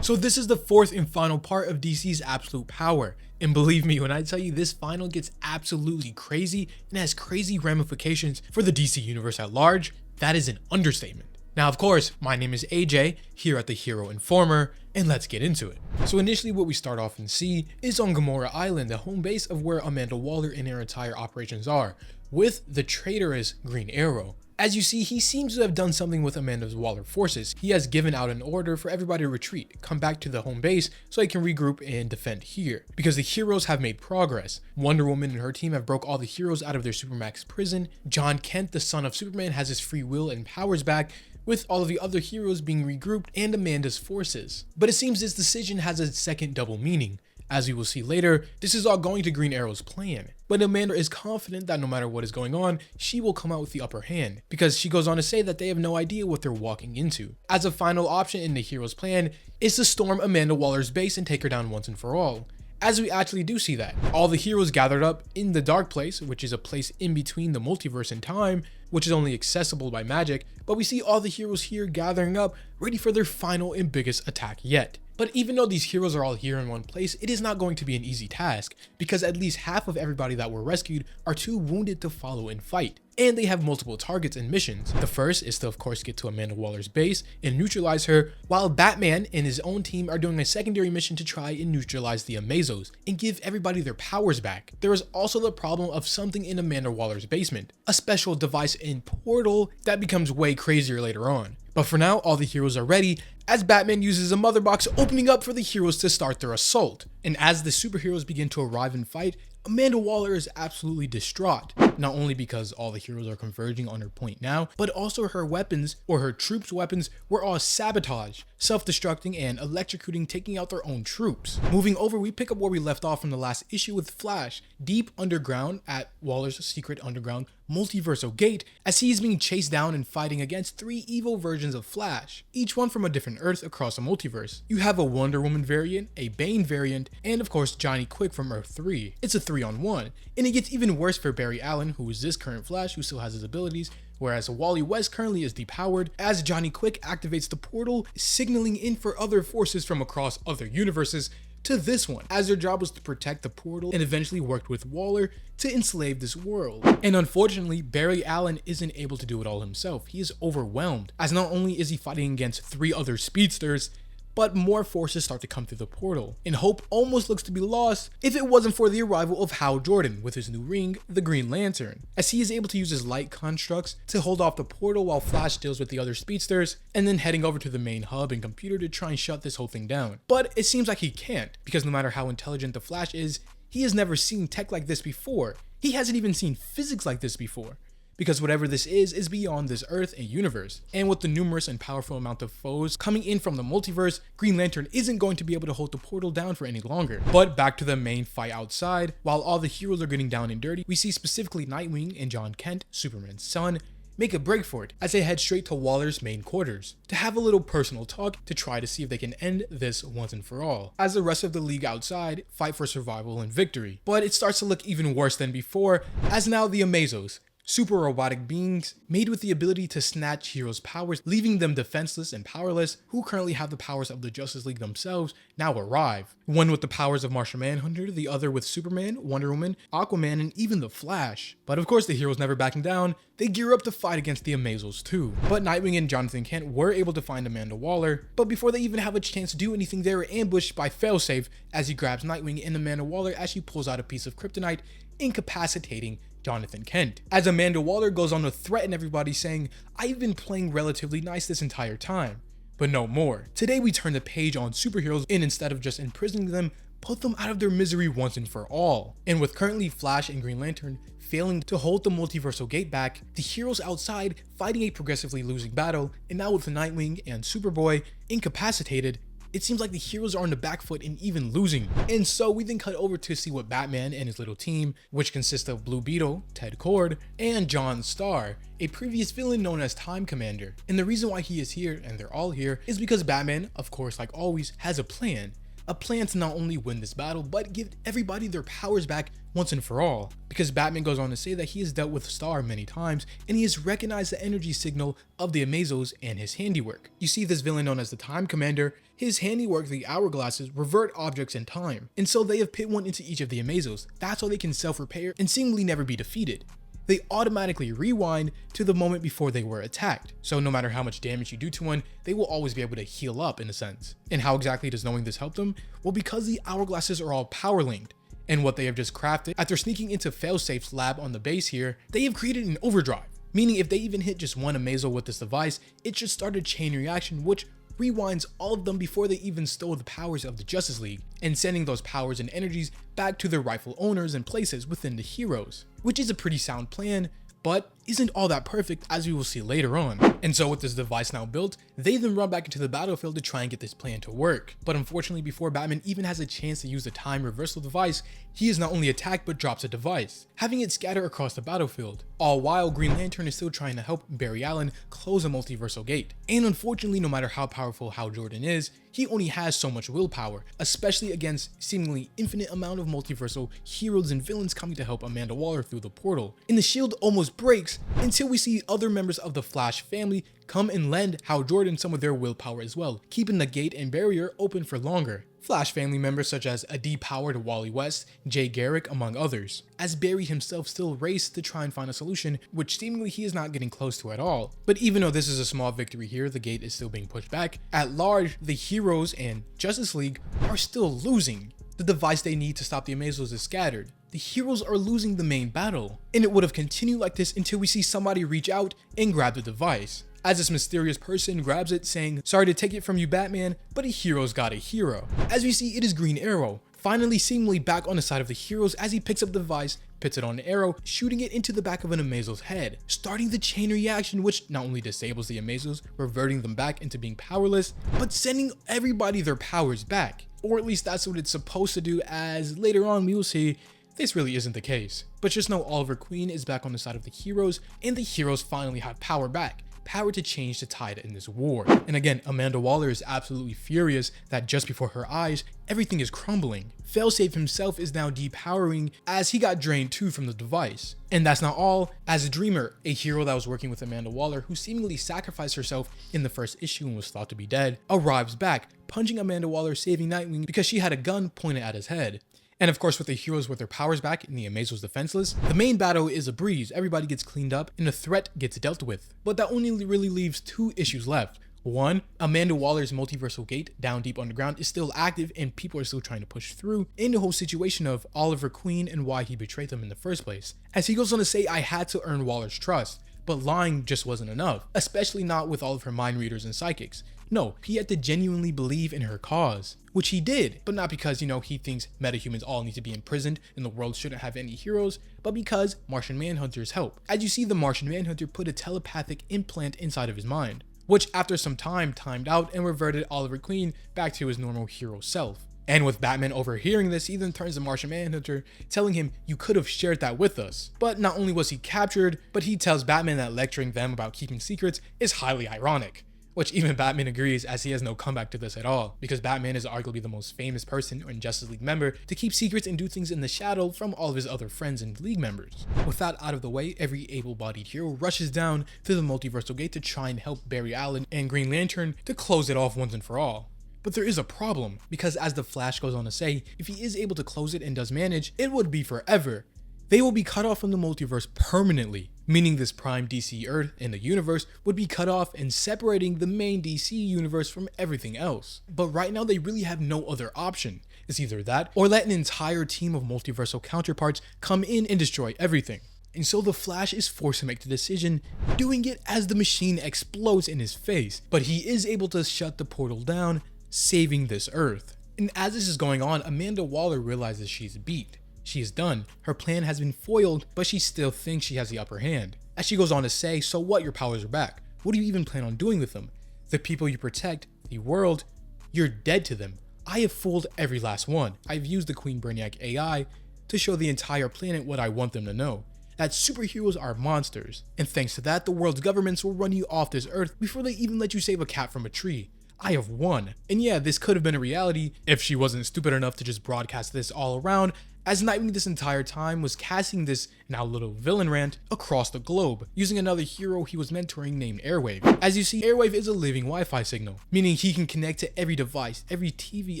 So this is the fourth and final part of DC's absolute power. And believe me when I tell you this final gets absolutely crazy and has crazy ramifications for the DC universe at large, that is an understatement. Now, of course, my name is AJ here at the Hero Informer, and let's get into it. So initially what we start off and see is on Gamora Island, the home base of where Amanda Waller and her entire operations are, with the traitorous Green Arrow. As you see, he seems to have done something with Amanda Waller's forces. He has given out an order for everybody to retreat, come back to the home base so they can regroup and defend here. Because the heroes have made progress. Wonder Woman and her team have broke all the heroes out of their Supermax prison. John Kent, the son of Superman, has his free will and powers back, with all of the other heroes being regrouped and Amanda's forces. But it seems this decision has a second double meaning. As we will see later, this is all going to Green Arrow's plan. But Amanda is confident that no matter what is going on, she will come out with the upper hand, because she goes on to say that they have no idea what they're walking into. As a final option in the hero's plan is to storm Amanda Waller's base and take her down once and for all. As we actually do see that. All the heroes gathered up in the Dark Place, which is a place in between the multiverse and time, which is only accessible by magic, but we see all the heroes here gathering up, ready for their final and biggest attack yet. But even though these heroes are all here in one place, it is not going to be an easy task, because at least half of everybody that were rescued are too wounded to follow and fight. And they have multiple targets and missions. The first is to of course get to Amanda Waller's base and neutralize her, while Batman and his own team are doing a secondary mission to try and neutralize the Amazos and give everybody their powers back. There is also the problem of something in Amanda Waller's basement, a special device and portal that becomes way crazier later on. But for now, all the heroes are ready as Batman uses a mother box, opening up for the heroes to start their assault. And as the superheroes begin to arrive and fight, Amanda Waller is absolutely distraught, not only because all the heroes are converging on her point now, but also her weapons, or her troops' weapons, were all sabotaged, self-destructing and electrocuting, taking out their own troops. Moving over, we pick up where we left off from the last issue with Flash, deep underground at Waller's secret underground multiversal gate, as he is being chased down and fighting against three evil versions of Flash, each one from a different Earth across a multiverse. You have a Wonder Woman variant, a Bane variant, and of course Johnny Quick from Earth 3. It's a 3-on-1, and it gets even worse for Barry Allen, who is this current Flash who still has his abilities, whereas Wally West currently is depowered, as Johnny Quick activates the portal, signaling in for other forces from across other universes to this one, as their job was to protect the portal and eventually worked with Waller to enslave this world. And unfortunately, Barry Allen isn't able to do it all himself. He is overwhelmed, as not only is he fighting against three other speedsters, but more forces start to come through the portal, and hope almost looks to be lost if it wasn't for the arrival of Hal Jordan with his new ring, the Green Lantern, as he is able to use his light constructs to hold off the portal while Flash deals with the other speedsters, and then heading over to the main hub and computer to try and shut this whole thing down. But it seems like he can't, because no matter how intelligent the Flash is, he has never seen tech like this before. He hasn't even seen physics like this before. Because whatever this is beyond this Earth and universe. And with the numerous and powerful amount of foes coming in from the multiverse, Green Lantern isn't going to be able to hold the portal down for any longer. But back to the main fight outside, while all the heroes are getting down and dirty, we see specifically Nightwing and John Kent, Superman's son, make a break for it as they head straight to Waller's main quarters to have a little personal talk to try to see if they can end this once and for all, as the rest of the league outside fight for survival and victory. But it starts to look even worse than before, as now the Amazos, super robotic beings made with the ability to snatch heroes' powers, leaving them defenseless and powerless, who currently have the powers of the Justice League themselves, now arrive. One with the powers of Martian Manhunter, the other with Superman, Wonder Woman, Aquaman, and even the Flash. But of course the heroes never backing down, they gear up to fight against the Amazos too. But Nightwing and Jonathan Kent were able to find Amanda Waller, but before they even have a chance to do anything, they were ambushed by FAILSAFE as he grabs Nightwing and Amanda Waller as she pulls out a piece of kryptonite, incapacitating Jonathan Kent. As Amanda Waller goes on to threaten everybody, saying, "I've been playing relatively nice this entire time, but no more. Today we turn the page on superheroes, and instead of just imprisoning them, put them out of their misery once and for all." And with currently Flash and Green Lantern failing to hold the multiversal gate back, the heroes outside fighting a progressively losing battle, and now with Nightwing and Superboy incapacitated, it seems like the heroes are on the back foot and even losing. And so we then cut over to see what Batman and his little team, which consists of Blue Beetle, Ted Kord, and John Starr, a previous villain known as Time Commander. And the reason why he is here, and they're all here, is because Batman, of course like always, has a plan. a plan to not only win this battle, but give everybody their powers back once and for all. Because Batman goes on to say that he has dealt with Star many times, and he has recognized the energy signal of the Amazos and his handiwork. You see, this villain known as the Time Commander, his handiwork, the hourglasses, revert objects in time, and so they have put one into each of the Amazos. That's how they can self-repair and seemingly never be defeated. They automatically rewind to the moment before they were attacked. So no matter how much damage you do to one, they will always be able to heal up in a sense. And how exactly does knowing this help them? Well, because the hourglasses are all power linked. And what they have just crafted, after sneaking into FAILSAFE's lab on the base here, they have created an overdrive. Meaning if they even hit just one Amazo with this device, it should start a chain reaction which rewinds all of them before they even stole the powers of the Justice League, and sending those powers and energies back to their rightful owners and places within the heroes. Which is a pretty sound plan, but isn't all that perfect, as we will see later on. And so with this device now built, they then run back into the battlefield to try and get this plan to work. But unfortunately, before Batman even has a chance to use the time reversal device, he is not only attacked but drops a device, having it scatter across the battlefield. All while Green Lantern is still trying to help Barry Allen close a multiversal gate. And unfortunately, no matter how powerful Hal Jordan is, he only has so much willpower, especially against seemingly infinite amount of multiversal heroes and villains coming to help Amanda Waller through the portal. And the shield almost breaks until we see other members of the Flash family come and lend Hal Jordan some of their willpower as well, keeping the gate and barrier open for longer. Flash family members such as a depowered Wally West, Jay Garrick, among others, as Barry himself still races to try and find a solution, which seemingly he is not getting close to at all. But even though this is a small victory here, the gate is still being pushed back. At large, the heroes and Justice League are still losing. The device they need to stop the Amazos is scattered. The heroes are losing the main battle, and it would have continued like this until we see somebody reach out and grab the device. As this mysterious person grabs it, saying, "Sorry to take it from you, Batman, but a hero's got a hero." As we see, it is Green Arrow, finally seemingly back on the side of the heroes as he picks up the device, puts it on an arrow, shooting it into the back of an Amazo's head, starting the chain reaction which not only disables the Amazos, reverting them back into being powerless, but sending everybody their powers back. Or at least that's what it's supposed to do, as later on we will see this really isn't the case. But just know Oliver Queen is back on the side of the heroes, and the heroes finally have power back. Power to change the tide in this war. And again, Amanda Waller is absolutely furious that just before her eyes, everything is crumbling. FAILSAFE himself is now depowering as he got drained too from the device. And that's not all, as Dreamer, a hero that was working with Amanda Waller who seemingly sacrificed herself in the first issue and was thought to be dead, arrives back, punching Amanda Waller, saving Nightwing because she had a gun pointed at his head. And of course, with the heroes with their powers back and the Amazos defenseless, the main battle is a breeze. Everybody gets cleaned up and the threat gets dealt with. But that only really leaves two issues left. One, Amanda Waller's multiversal gate down deep underground is still active and people are still trying to push through, and the whole situation of Oliver Queen and why he betrayed them in the first place. As he goes on to say, "I had to earn Waller's trust," but lying just wasn't enough, especially not with all of her mind readers and psychics. No, he had to genuinely believe in her cause, which he did, but not because, he thinks metahumans all need to be imprisoned and the world shouldn't have any heroes, but because Martian Manhunter's help. As you see, the Martian Manhunter put a telepathic implant inside of his mind, which after some time timed out and reverted Oliver Queen back to his normal hero self. And with Batman overhearing this, he then turns to Martian Manhunter, telling him, "You could have shared that with us." But not only was he captured, but he tells Batman that lecturing them about keeping secrets is highly ironic. Which even Batman agrees, as he has no comeback to this at all, because Batman is arguably the most famous person or Justice League member to keep secrets and do things in the shadow from all of his other friends and League members. With that out of the way, every able-bodied hero rushes down to the multiversal gate to try and help Barry Allen and Green Lantern to close it off once and for all. But there is a problem, because as the Flash goes on to say, if he is able to close it and does manage, it would be forever. They will be cut off from the multiverse permanently, meaning this prime DC Earth in the universe would be cut off and separating the main DC universe from everything else. But right now they really have no other option. It's either that or let an entire team of multiversal counterparts come in and destroy everything. And so the Flash is forced to make the decision, doing it as the machine explodes in his face, but he is able to shut the portal down, saving this Earth. And as this is going on, Amanda Waller realizes she's beat. She is done. Her plan has been foiled, but she still thinks she has the upper hand. As she goes on to say, "So what, your powers are back. What do you even plan on doing with them? The people you protect, the world, you're dead to them. I have fooled every last one. I've used the Queen BRAINIAC AI to show the entire planet what I want them to know. That superheroes are monsters. And thanks to that, the world's governments will run you off this Earth before they even let you save a cat from a tree. I have won. And yeah, this could have been a reality if she wasn't stupid enough to just broadcast this all around, as Nightwing this entire time was casting this now little villain rant across the globe, using another hero he was mentoring named Airwave. As you see, Airwave is a living Wi-Fi signal, meaning he can connect to every device, every TV,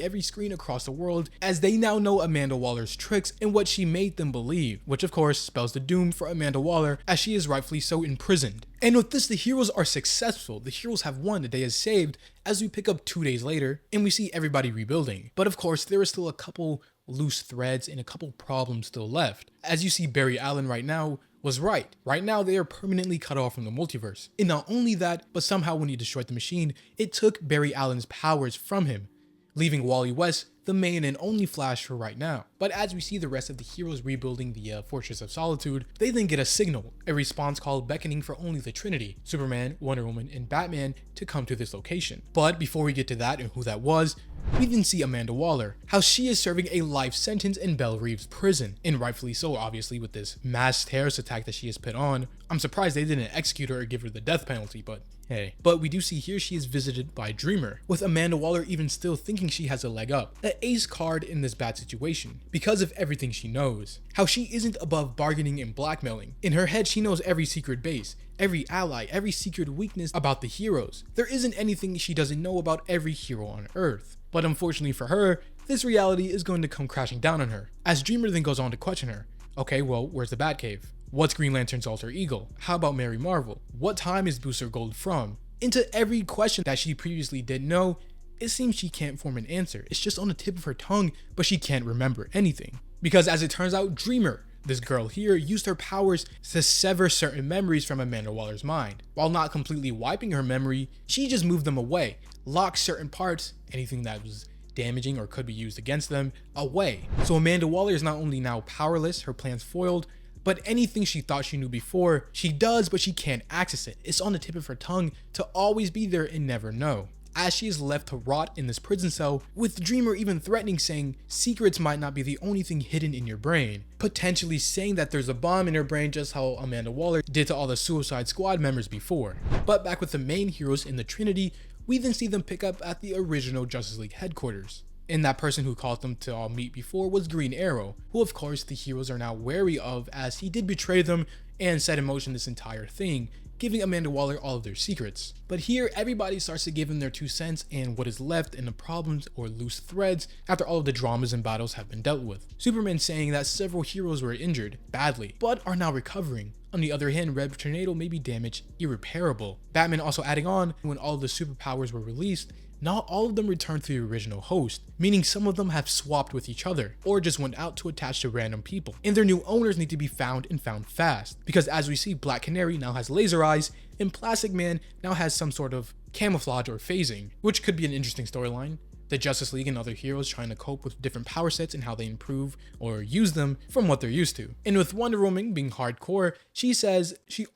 every screen across the world, as they now know Amanda Waller's tricks and what she made them believe, which of course spells the doom for Amanda Waller, as she is rightfully so imprisoned. And with this, the heroes are successful. The heroes have won, the day is saved, as we pick up 2 days later, and we see everybody rebuilding. But of course, there is still a couple loose threads and a couple problems still left. As you see, Barry Allen right now was right. Right now, they are permanently cut off from the multiverse. And not only that, but somehow when he destroyed the machine, it took Barry Allen's powers from him, leaving Wally West the main and only Flash for right now. But as we see the rest of the heroes rebuilding the Fortress of Solitude, they then get a signal, a response call beckoning for only the Trinity, Superman, Wonder Woman, and Batman to come to this location. But before we get to that and who that was, we then see Amanda Waller, how she is serving a life sentence in Belle Reeve's prison, and rightfully so, obviously, with this mass terrorist attack that she has put on. I'm surprised they didn't execute her or give her the death penalty, but hey. But we do see here she is visited by Dreamer, with Amanda Waller even still thinking she has a leg up, an ace card in this bad situation, because of everything she knows. How she isn't above bargaining and blackmailing. In her head, she knows every secret base, every ally, every secret weakness about the heroes. There isn't anything she doesn't know about every hero on Earth. But unfortunately for her, this reality is going to come crashing down on her, as Dreamer then goes on to question her. Okay, well, where's the Batcave? What's Green Lantern's alter ego? How about Mary Marvel? What time is Booster Gold from? Into every question that she previously didn't know, it seems she can't form an answer. It's just on the tip of her tongue, but she can't remember anything. Because as it turns out, Dreamer, this girl here, used her powers to sever certain memories from Amanda Waller's mind. While not completely wiping her memory, she just moved them away, locked certain parts, anything that was damaging or could be used against them, away. So Amanda Waller is not only now powerless, her plans foiled, but anything she thought she knew before, she does, but she can't access it. It's on the tip of her tongue to always be there and never know. As she is left to rot in this prison cell, with Dreamer even threatening, saying secrets might not be the only thing hidden in your brain, potentially saying that there's a bomb in her brain, just how Amanda Waller did to all the Suicide Squad members before. But back with the main heroes in the Trinity, we then see them pick up at the original Justice League headquarters. And that person who caused them to all meet before was Green Arrow, who of course the heroes are now wary of, as he did betray them and set in motion this entire thing, giving Amanda Waller all of their secrets. But here, everybody starts to give him their 2 cents and what is left in the problems or loose threads after all of the dramas and battles have been dealt with. Superman saying that several heroes were injured badly, but are now recovering. On the other hand, Red Tornado may be damaged irreparable. Batman also adding on, when all of the superpowers were released, not all of them returned to the original host, meaning some of them have swapped with each other, or just went out to attach to random people, and their new owners need to be found and found fast, because as we see, Black Canary now has laser eyes, and Plastic Man now has some sort of camouflage or phasing, which could be an interesting storyline. The Justice League and other heroes trying to cope with different power sets and how they improve or use them from what they're used to. And with Wonder Woman being hardcore, she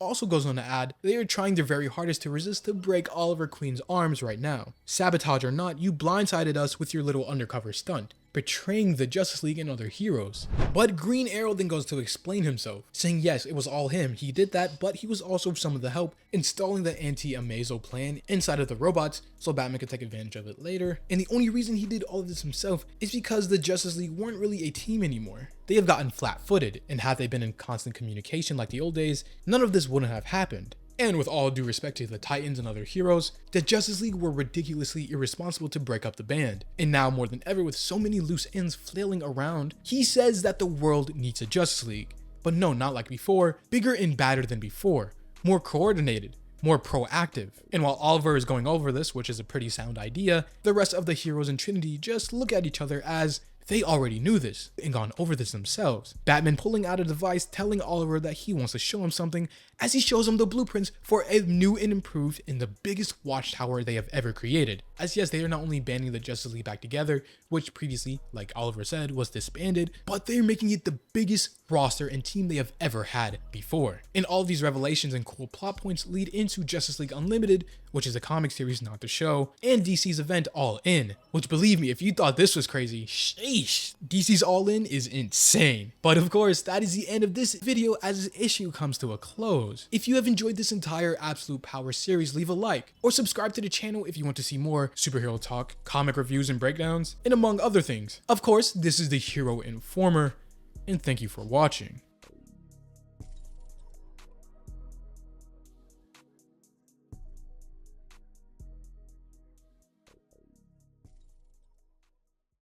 also goes on to add, they are trying their very hardest to resist to break Oliver Queen's arms right now. Sabotage or not, you blindsided us with your little undercover stunt, betraying the Justice League and other heroes. But Green Arrow then goes to explain himself, saying yes, it was all him, he did that, but he was also some of the help installing the anti-Amazo plan inside of the robots so Batman could take advantage of it later. And the only reason he did all of this himself is because the Justice League weren't really a team anymore. They have gotten flat-footed, and had they been in constant communication like the old days, none of this wouldn't have happened. And with all due respect to the Titans and other heroes, the Justice League were ridiculously irresponsible to break up the band. And now more than ever, with so many loose ends flailing around, he says that the world needs a Justice League. But no, not like before, bigger and badder than before, more coordinated, more proactive. And while Oliver is going over this, which is a pretty sound idea, the rest of the heroes in Trinity just look at each other as they already knew this and gone over this themselves. Batman pulling out a device telling Oliver that he wants to show him something, as he shows him the blueprints for a new and improved and the biggest watchtower they have ever created. As yes, they are not only banding the Justice League back together, which previously, like Oliver said, was disbanded, but they're making it the biggest roster and team they have ever had before. And all of these revelations and cool plot points lead into Justice League Unlimited, which is a comic series, not the show, and DC's event All In, which, believe me, if you thought this was crazy, sheesh, DC's All In is insane. But of course, that is the end of this video as this issue comes to a close. If you have enjoyed this entire Absolute Power series, leave a like, or subscribe to the channel if you want to see more superhero talk, comic reviews and breakdowns, and among other things. Of course, this is the Hero Informer, and thank you for watching.